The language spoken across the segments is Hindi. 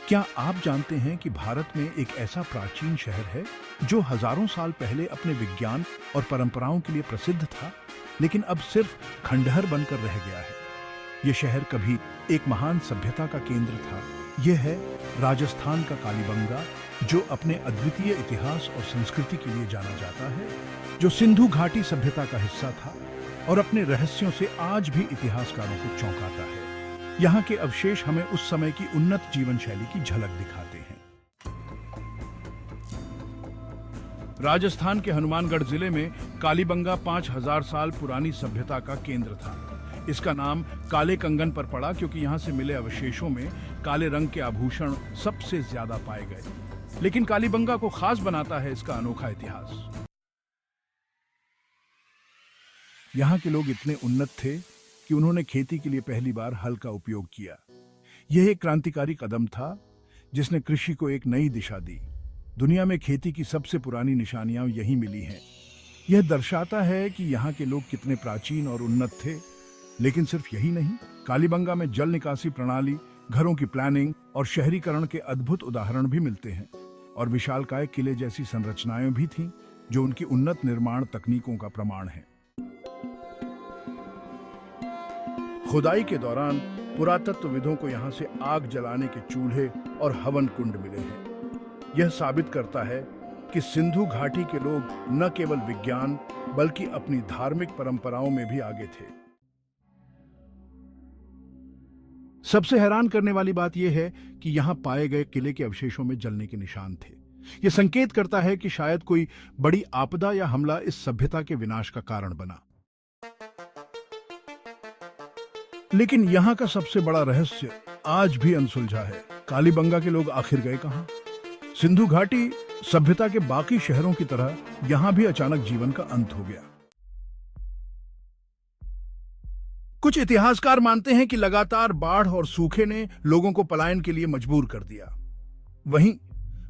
क्या आप जानते हैं कि भारत में एक ऐसा प्राचीन शहर है जो हजारों साल पहले अपने विज्ञान और परंपराओं के लिए प्रसिद्ध था, लेकिन अब सिर्फ खंडहर बनकर रह गया है। यह शहर कभी एक महान सभ्यता का केंद्र था। यह है राजस्थान का कालीबंगा, जो अपने अद्वितीय इतिहास और संस्कृति के लिए जाना जाता है, जो सिंधु घाटी सभ्यता का हिस्सा था और अपने रहस्यों से आज भी इतिहासकारों को चौंकाता है। यहाँ के अवशेष हमें उस समय की उन्नत जीवन शैली की झलक दिखाते हैं। राजस्थान के हनुमानगढ़ जिले में कालीबंगा 5000 साल पुरानी सभ्यता का केंद्र था। इसका नाम काले कंगन पर पड़ा क्योंकि यहाँ से मिले अवशेषों में काले रंग के आभूषण सबसे ज्यादा पाए गए। लेकिन कालीबंगा को खास बनाता है इसका अनोखा इतिहास। यहाँ के लोग इतने उन्नत थे कि उन्होंने खेती के लिए पहली बार हल का उपयोग किया। यह एक क्रांतिकारी कदम था जिसने कृषि को एक नई दिशा दी। दुनिया में खेती की सबसे पुरानी निशानियां यहीं मिली हैं। यह दर्शाता है कि यहाँ के लोग कितने प्राचीन और उन्नत थे। लेकिन सिर्फ यही नहीं, कालीबंगा में जल निकासी प्रणाली, घरों की प्लानिंग और शहरीकरण के अद्भुत उदाहरण भी मिलते हैं। और विशालकाय किले जैसी संरचनाएं भी थीं जो उनकी उन्नत निर्माण तकनीकों का प्रमाण है। खुदाई के दौरान पुरातत्वविदों को यहाँ से आग जलाने के चूल्हे और हवन कुंड मिले हैं। यह साबित करता है कि सिंधु घाटी के लोग न केवल विज्ञान बल्कि अपनी धार्मिक परंपराओं में भी आगे थे। सबसे हैरान करने वाली बात यह है कि यहाँ पाए गए किले के अवशेषों में जलने के निशान थे। यह संकेत करता है कि शायद कोई बड़ी आपदा या हमला इस सभ्यता के विनाश का कारण बना। लेकिन यहाँ का सबसे बड़ा रहस्य आज भी अनसुलझा है। कालीबंगा के लोग आखिर गए कहां? सिंधु घाटी सभ्यता के बाकी शहरों की तरह यहाँ भी अचानक जीवन का अंत हो गया। कुछ इतिहासकार मानते हैं कि लगातार बाढ़ और सूखे ने लोगों को पलायन के लिए मजबूर कर दिया। वहीं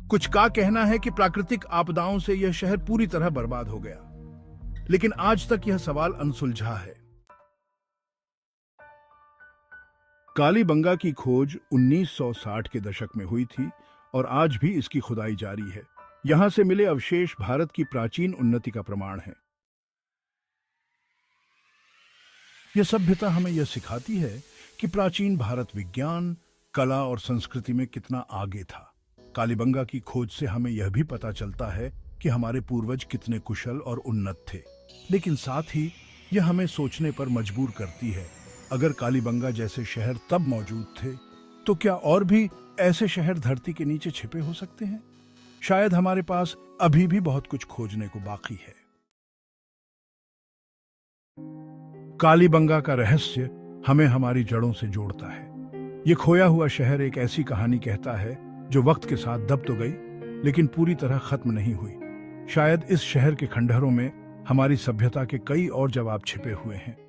कुछ का कहना है कि प्राकृतिक आपदाओं से यह शहर पूरी तरह बर्बाद हो गया। लेकिन आज तक यह सवाल अनसुलझा है। कालीबंगा की खोज 1960 के दशक में हुई थी और आज भी इसकी खुदाई जारी है। यहां से मिले अवशेष भारत की प्राचीन उन्नति का प्रमाण है। यह सभ्यता हमें यह सिखाती है कि प्राचीन भारत विज्ञान, कला और संस्कृति में कितना आगे था। कालीबंगा की खोज से हमें यह भी पता चलता है कि हमारे पूर्वज कितने कुशल और उन्नत थे। लेकिन साथ ही यह हमें सोचने पर मजबूर करती है, अगर कालीबंगा जैसे शहर तब मौजूद थे तो क्या और भी ऐसे शहर धरती के नीचे छिपे हो सकते हैं? शायद हमारे पास अभी भी बहुत कुछ खोजने को बाकी है। कालीबंगा का रहस्य हमें हमारी जड़ों से जोड़ता है। यह खोया हुआ शहर एक ऐसी कहानी कहता है जो वक्त के साथ दब तो गई लेकिन पूरी तरह खत्म नहीं हुई। शायद इस शहर के खंडहरों में हमारी सभ्यता के कई और जवाब छिपे हुए हैं।